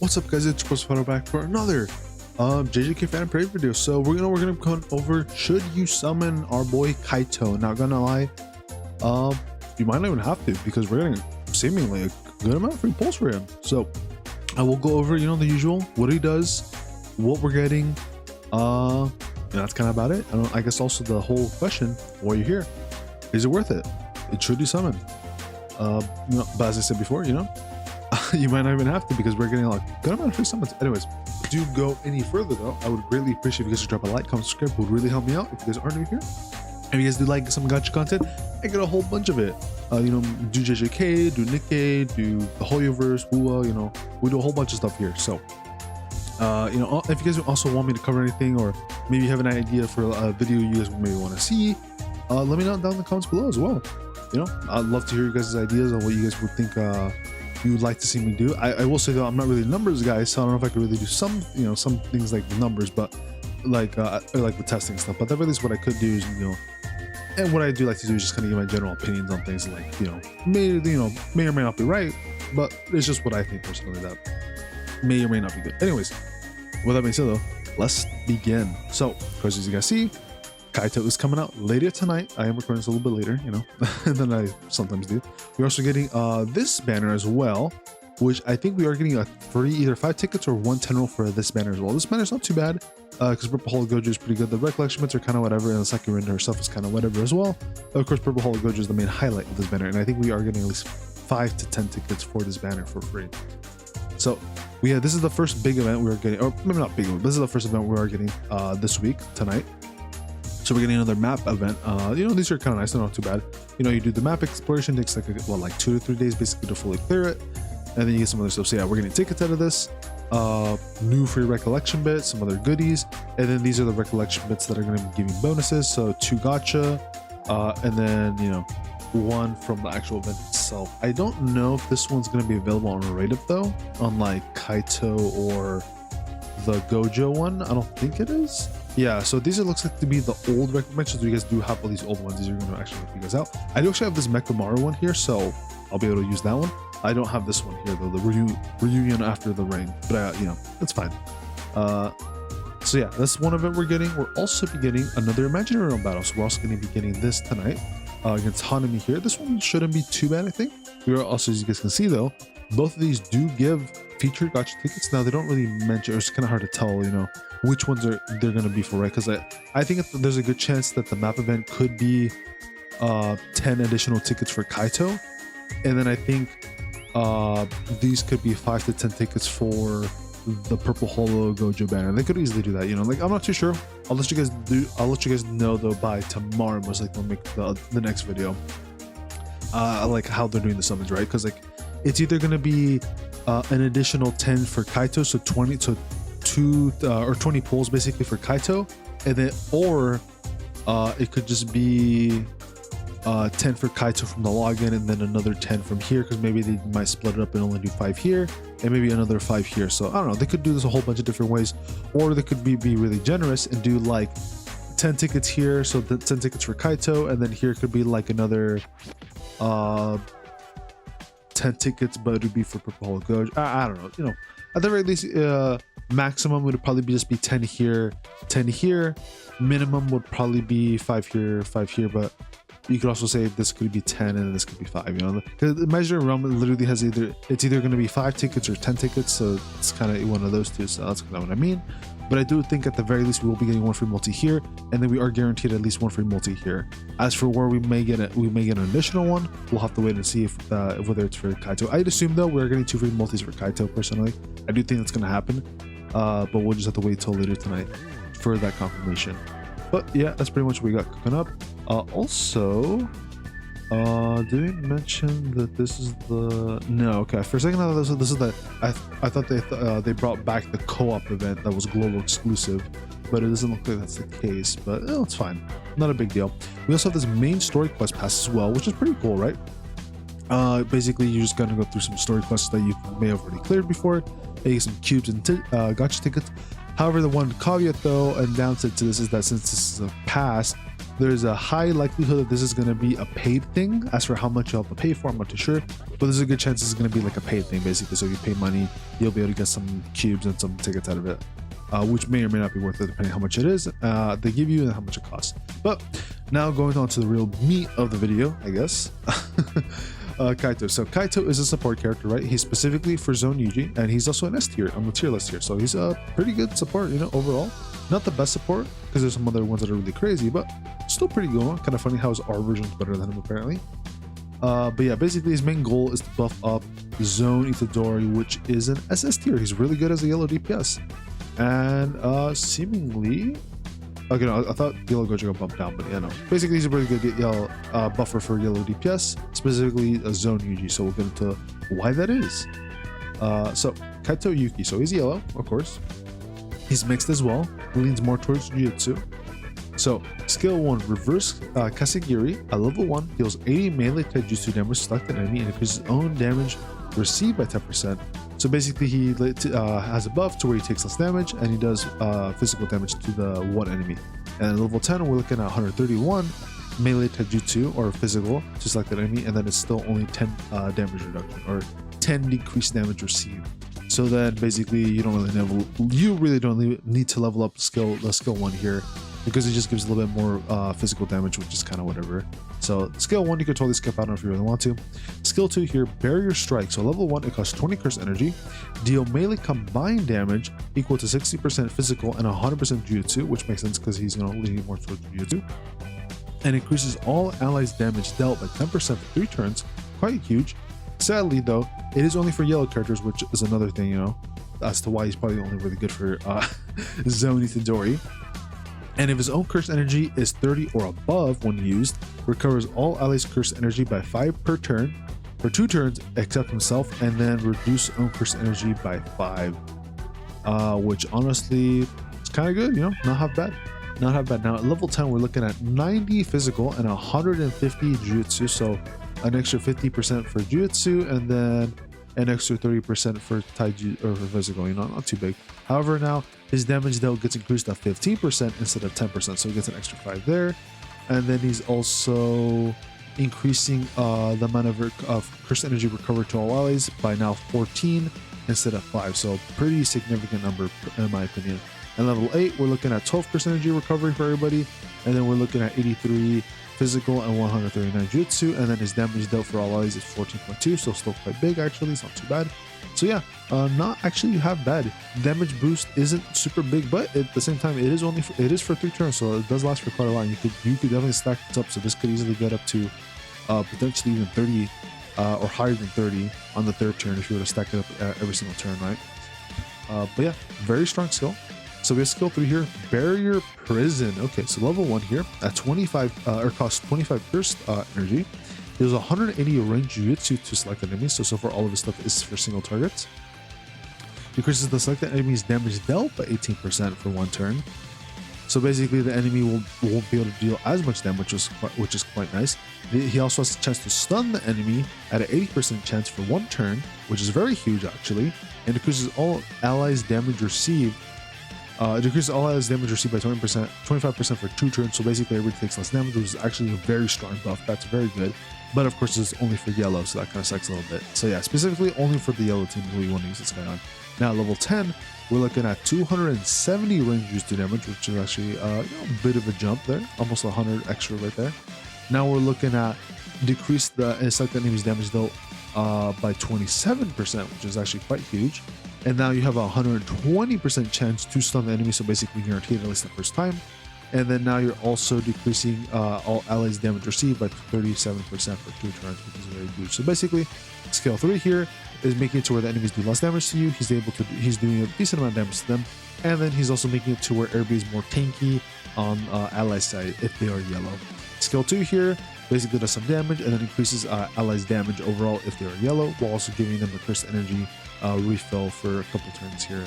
What's up, guys? It's Ssr back for another JJKPhantomparade video. So we're gonna come over. Should you summon our boy Kaito? Not gonna lie, you might not even have to, because we're getting seemingly a good amount of free pulls for him. So I will go over, the usual, what he does, what we're getting, and that's kind of about it. I guess also the whole question while you're here, is it worth it? Should you summon? But as I said before, you might not even have to, because we're getting a good amount of free summons. Anyways, do go any further though, I would greatly appreciate if you guys drop a like, comment, subscribe. It would really help me out if you guys are new here. If you guys do like some gacha content, I get a whole bunch of it. Do JJK, do Nikkei, do the Hoyoverse, Wuwa, we do a whole bunch of stuff here. So if you guys also want me to cover anything, or maybe you have an idea for a video you guys maybe want to see, let me know down in the comments below as well. I'd love to hear you guys' ideas on what you guys would think you would like to see me do. I will say though, I'm not really a numbers guy, so I don't know if I could really do some things like the numbers, but like the testing stuff. But at the very least, what I could do is, and what I do like to do is just kind of give my general opinions on things, like may or may not be right, but it's just what I think personally that may or may not be good. Anyways, with that being said though, let's begin. So of course, as you guys see, Kaito is coming out later tonight. I am recording this a little bit later, than I sometimes do. We're also getting this banner as well, which I think we are getting a free either 5 tickets or 1 10 roll for this banner as well. This banner is not too bad, because Purple Holo Gojo is pretty good. The recollection bits are kind of whatever, and the second render herself is kind of whatever as well. Of course, Purple Holo Gojo is the main highlight of this banner, and I think we are getting at least 5 to 10 tickets for this banner for free. So this is the first big event we're getting, or maybe not big, this is the first event we are getting this week, tonight. So we're getting another map event. These are kind of nice, they're not too bad. You do the map exploration, takes like 2 to 3 days basically to fully clear it, and then you get some other stuff. So yeah, we're getting tickets out of this, new free recollection bits, some other goodies, and then these are the recollection bits that are going to be giving bonuses. So 2 gacha, and then 1 from the actual event itself. I don't know if this one's going to be available on Raid Up though, unlike Kaito or the Gojo one. I don't think it is. Yeah, so these looks like to be the old recommendations. You guys do have all these old ones. These are going to actually help you guys out. I do actually have this Mekamaru one here, so I'll be able to use that one. I don't have this one here though, the reunion after the rain, but that's fine. So yeah, that's one event we're getting. We're also be getting another imaginary realm battle, so we're also going to be getting this tonight against Nanami here. This one shouldn't be too bad, I think. We are also, as you guys can see though, both of these do give featured gacha tickets. Now they don't really mention, or it's kind of hard to tell, which ones they're going to be for, right? Because I think there's a good chance that the map event could be 10 additional tickets for Kaito, and then I think these could be 5 to 10 tickets for the Purple Holo Gojo banner. They could easily do that, I'm not too sure. I'll let you guys know though by tomorrow, most likely I'll make the next video, like how they're doing the summons, right? Because it's either going to be an additional 10 for Kaito, so 20 to 2 or 20 pulls basically for Kaito, and then or it could just be 10 for Kaito from the login, and then another 10 from here, because maybe they might split it up and only do 5 here and maybe another 5 here. So I don't know, they could do this a whole bunch of different ways, or they could be really generous and do like 10 tickets here, so the 10 tickets for Kaito, and then here could be like another 10 tickets, but it would be for Purple Holo Gojo. I don't know, at the very least, maximum would probably just be 10 here, 10 here. Minimum would probably be 5 here, 5 here, but you could also say this could be 10 and this could be 5, because the imaginary realm literally has it's either going to be 5 tickets or 10 tickets, so it's kind of one of those two. So that's kind of what I mean. But I do think at the very least we will be getting 1 free multi here, and then we are guaranteed at least 1 free multi here. As for where we may get an additional one, we'll have to wait and see if whether it's for Kaito. I'd assume though we're getting 2 free multis for Kaito personally. I do think that's going to happen, but we'll just have to wait till later tonight for that confirmation. But yeah, that's pretty much what we got cooking up. Also, did we mention that this is the... No, okay. For a second, I thought this is the... I thought they brought back the co-op event that was global exclusive, but it doesn't look like that's the case. But it's fine, not a big deal. We also have this main story quest pass as well, which is pretty cool, right? Basically, you're just gonna go through some story quests that you may have already cleared before, and you get some cubes and gacha tickets. However, the one caveat though and downside to this is that since this is a pass, There's a high likelihood that this is going to be a paid thing. As for how much you'll have to pay for, I'm not too sure, but there's a good chance it's going to be like a paid thing basically. So if you pay money, you'll be able to get some cubes and some tickets out of it, which may or may not be worth it depending how much it is they give you and how much it costs. But now going on to the real meat of the video, I guess. Kaito. So Kaito is a support character, right? He's specifically for Zone Yuji, and he's also an S tier on the tier list here. So he's a pretty good support, you know, overall. Not the best support, because there's some other ones that are really crazy, but still pretty good one. Kind of funny how his R version is better than him, apparently. But yeah, basically his main goal is to buff up Zone Itadori, which is an SS tier. He's really good as a yellow DPS. And seemingly... Okay, no, I thought Yellow Gojo got bumped down, but yeah, no. Basically, he's a really good yellow buffer for yellow DPS, specifically a Zone Yuji, so we'll get into why that is. So, Kaito Yuki, so he's yellow, of course. He's mixed as well, he leans more towards Jujutsu. So, skill 1, Reverse Kasegiri, at level 1, deals 80 melee taijutsu damage to selected enemy and increases his own damage received by 10%. So basically he has a buff to where he takes less damage and he does physical damage to the one enemy. And at level 10 we're looking at 131 melee taijutsu or physical to select that enemy, and then it's still only 10 damage reduction or 10 decreased damage received. So then basically you really don't need to level up skill 1 here, because it just gives a little bit more physical damage, which is kind of whatever. So skill 1 you could totally skip out on if you really want to. Skill 2 here, Barrier Strike. So level 1 it costs 20 curse energy, deal melee combined damage equal to 60% physical and 100% Jujutsu, which makes sense because he's going to lean more towards Jujutsu, and increases all allies damage dealt by 10% for 3 turns. Quite huge. Sadly though, it is only for yellow characters, which is another thing, you know, as to why he's probably only really good for Zone Itadori. And if his own curse energy is 30 or above when used, recovers all allies' curse energy by 5 per turn for 2 turns except himself, and then reduce own curse energy by 5, which honestly is kind of good, you know, not half bad. Not half bad. Now at level 10 we're looking at 90 physical and 150 Jujutsu, so an extra 50% for Jujutsu and then an extra 30% for taiju or for physical, you know, not too big. However, now his damage dealt gets increased to 15% instead of 10%, so he gets an extra 5 there. And then he's also increasing the amount of curse energy recovered to all allies by now 14 instead of 5, so pretty significant number in my opinion. And level 8 we're looking at 12 curse energy recovery for everybody, and then we're looking at 83 physical and 139 jutsu, and then his damage dealt for all allies is 14.2, so still quite big actually, it's not too bad. So yeah, not actually half bad. Damage boost isn't super big, but at the same time it is for 3 turns, so it does last for quite a while. You could definitely stack this up, so this could easily get up to potentially even 30 or higher than 30 on the 3rd turn if you were to stack it up every single turn, right? But yeah, very strong skill. So we have skill 3 here, Barrier Prison. Okay, so level 1 here at 25 or costs 25 burst energy. There's 180 range Jujutsu to select enemies, so far all of his stuff is for single targets. Decreases the selected enemy's damage dealt by 18% for 1 turn. So basically the enemy won't be able to deal as much damage, which is quite nice. He also has a chance to stun the enemy at an 80% chance for 1 turn, which is very huge actually, and decreases all allies damage received. Decreases all allies damage received by 20%, 25% for 2 turns, so basically everybody takes less damage, which is actually a very strong buff. That's very good. But of course it's only for yellow, so that kind of sucks a little bit. So yeah, specifically only for the yellow team who you want to use this guy on. Now level 10, we're looking at 270 range Jujutsu damage, which is actually a bit of a jump there, almost 100 extra right there. Now we're looking at decrease the selected enemy's damage dealt by 27%, which is actually quite huge. And now you have a 120% chance to stun the enemy, so basically guaranteed at least the first time. And then now you're also decreasing all allies damage received by 37% for 2 turns, which is very huge. So basically, skill 3 here is making it to where the enemies do less damage to you. He's doing a decent amount of damage to them, and then he's also making it to where everybody's more tanky on ally side if they are yellow. Skill 2 here basically does some damage and then increases allies damage overall if they are yellow, while also giving them a curse energy refill for a couple turns here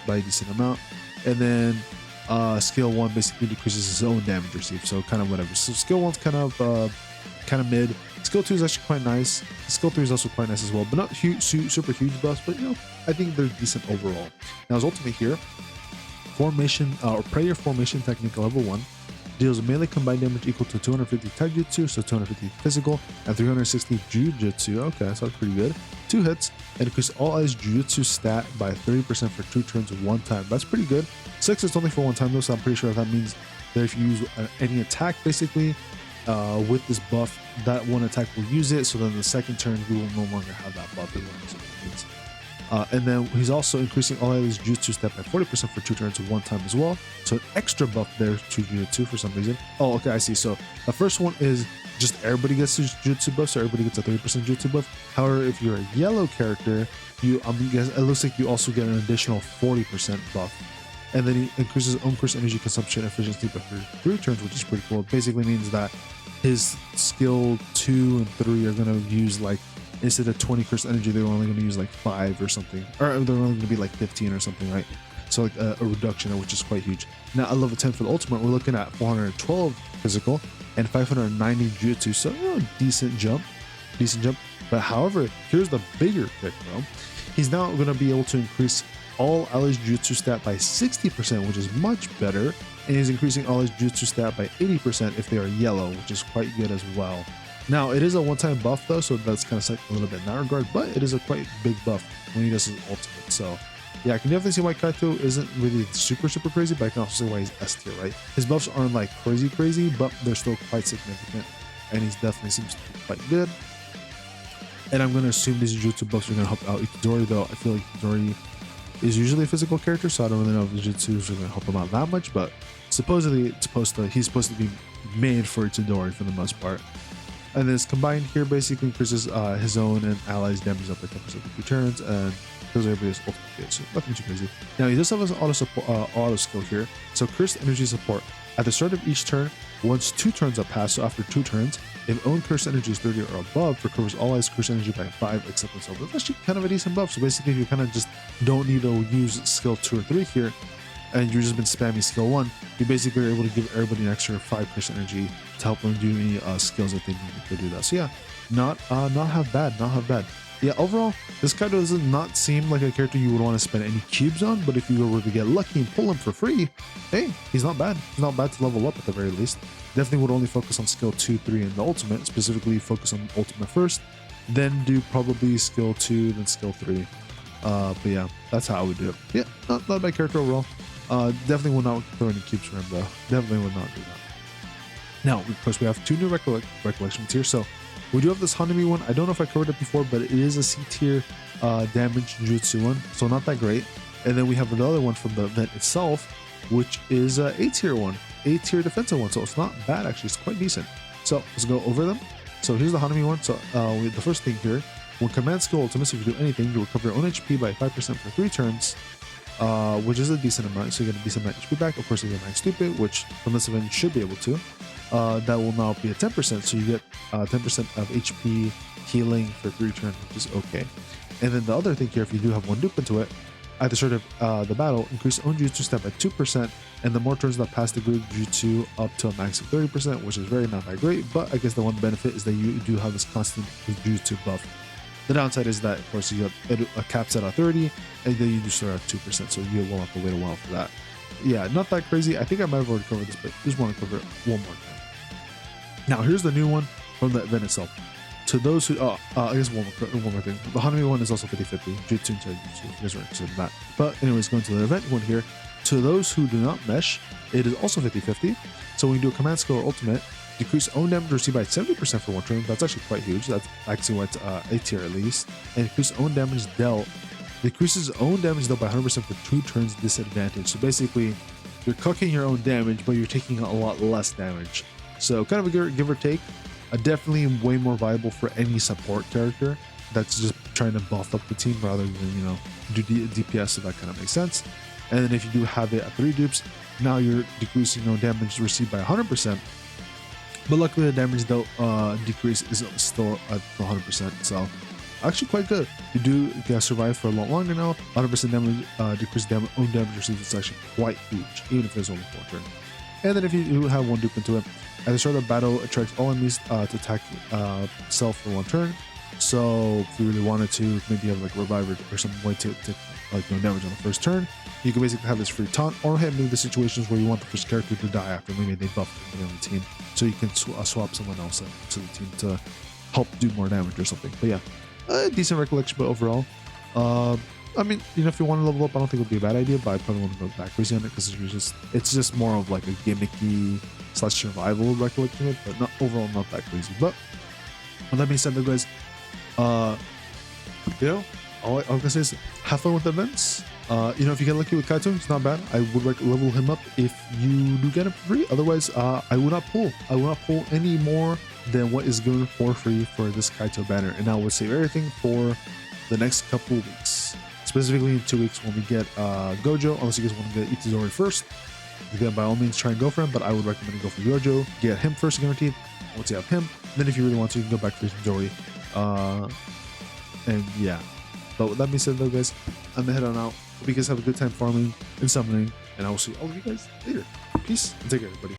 by a decent amount. And then skill 1 basically decreases his own damage received, so kind of whatever. So skill 1's kind of mid. Skill 2 is actually quite nice. Skill 3 is also quite nice as well, but not super huge buffs, but you know, I think they're decent overall. Now his ultimate here, formation or prayer formation technique level 1. deals melee combined damage equal to 250 taijutsu, so 250 physical, and 360 jujutsu. Okay, that sounds pretty good. 2 hits, and increase all allies jujutsu stat by 30% for 2 turns 1 time. That's pretty good. 6 is only for 1 time though, so I'm pretty sure that means that if you use any attack basically with this buff, that one attack will use it, so then the second turn you will no longer have that buff. And then he's also increasing all allies jutsu stat by 40% for 2 turns 1 time as well. So an extra buff there to jutsu for some reason. Oh, okay, I see. So the first one is just everybody gets his jutsu buff, so everybody gets a 30% jutsu buff. However, if you're a yellow character, it looks like you also get an additional 40% buff. And then he increases own curse energy consumption efficiency by 3 turns, which is pretty cool. It basically means that his skill 2 and 3 are going to use like, instead of 20 curse energy, they're only going to use like 5 or something, or they're only going to be like 15 or something, right? So like a reduction, which is quite huge. Now at level 10 for the ultimate, we're looking at 412 physical and 590 jutsu, so decent jump. But however, here's the bigger kick, bro. He's now going to be able to increase all allies jutsu stat by 60%, which is much better, and he's increasing all his jutsu stat by 80% if they are yellow, which is quite good as well. Now it is a one-time buff though, so that's kind of like a little bit in that regard, but it is a quite big buff when he does his ultimate. So yeah, I can definitely see why Kaito isn't really super crazy, but I can also see why he's S tier, right? His buffs aren't like crazy, but they're still quite significant, and he definitely seems to be quite good. And I'm going to assume these jutsu buffs are going to help out Itadori, though I feel like Itadori is usually a physical character, so I don't really know if the jutsus are going to help him out that much, but supposedly he's supposed to be made for Itadori for the most part. And this combined here basically increases his own and allies damage up by 10% for 2 turns, and those are everybody's ultimate good, so nothing too crazy. Now he does have his auto skill here, so cursed energy support. At the start of each turn, once 2 turns have passed, so after 2 turns, if own cursed energy is 30 or above, recovers all allies cursed energy by 5 except himself. That's actually kind of a decent buff. So basically, if you kind of just don't need to use skill 2 or 3 here, and you've just been spamming skill 1, you basically are able to give everybody an extra 5 cursed energy to help them do any skills that they need to do that. So yeah, not half bad. Yeah, overall, this Kaito does not seem like a character you would want to spend any cubes on, but if you were to get lucky and pull him for free, hey, he's not bad. He's not bad to level up at the very least. Definitely would only focus on skill 2, 3, and the ultimate. Specifically focus on ultimate first, then do probably skill 2, then skill 3. But yeah, that's how I would do it. Yeah, not a bad character overall. Definitely will not throw any cubes for him though. Definitely will not do that. Now, of course, we have 2 new recollections here. So we do have this Nanami one. I don't know if I covered it before, but it is a C tier damage jutsu one, so not that great. And then we have another one from the event itself, which is a A tier one, A tier defensive one. So it's not bad actually. It's quite decent. So let's go over them. So here's the Nanami one. So the first thing here, when command skill ultimates, if you do anything, you recover your own HP by 5% for 3 turns, which is a decent amount. So you get a decent amount of HP back. Of course, you get Max Stupid, which from this event you should be able to. That will now be at 10%, so you get 10% of HP healing for 3 turns, which is okay. And then the other thing here, if you do have 1 dupe into it, at the start of the battle, increase own jutsu stat by 2%, and the more turns that pass the group jutsu up to a max of 30%, which is very not that great, but I guess the one benefit is that you do have this constant jutsu buff. The downside is that, of course, you have a cap set at 30, and then you do start at 2%, so you will have to wait a while for that. Yeah, not that crazy. I think I might have already covered this, but just want to cover it one more time. Now, here's the new one from the event itself. To those who, I guess one more thing. The Hanami one is also 50-50. Jutsu and Taijutsu. You guys are interested in that. But anyways, going to the event one here. To those who do not mesh, it is also 50-50. So when you do a command skill or ultimate, decrease own damage received by 70% for 1 turn. That's actually quite huge. That's actually what's A tier at least. And increase own damage dealt. Decreases own damage dealt by 100% for 2 turns disadvantage. So basically, you're cucking your own damage, but you're taking a lot less damage. So kind of a give or take. Definitely way more viable for any support character that's just trying to buff up the team rather than, do DPS, so that kind of makes sense. And then if you do have it at 3 dupes, now you're decreasing your own damage received by 100%. But luckily the damage dealt decrease is still at 100%, so actually quite good. You do survive for a lot longer now. 100% damage decreased own damage received is actually quite huge, even if it's only 4 turns. And then if you do have 1 dupe into it, at the start of battle, attracts all enemies to attack self for 1 turn. So if you really wanted to, maybe have like a revive or some way to like no damage on the first turn. You can basically have this free taunt, or have maybe the situations where you want the first character to die after maybe they buff somebody on the team, so you can swap someone else to the team to help do more damage or something. But yeah, a decent recollection, but overall, I mean, you know, if you want to level up, I don't think it would be a bad idea, but I probably want to go back crazy on it because it's just more of like a gimmicky / survival recollection of it, but not overall not that crazy. But with that being said, though, guys, you know, all I can say is have fun with the events. You know, if you get lucky with Kaito, it's not bad. I would level him up if you do get him for free. Otherwise, I will not pull. I will not pull any more than what is given for free for this Kaito banner, and I would save everything for the next couple weeks. Specifically in 2 weeks when we get Gojo, unless you guys want to get Itadori first. You can by all means try and go for him, but I would recommend you go for Gojo. Get him first guaranteed. Once you have him, then if you really want to, you can go back for Itadori. And yeah. But with that being said, though, guys, I'm gonna head on out. Hope you guys have a good time farming and summoning, and I will see all of you guys later. Peace and take care, everybody.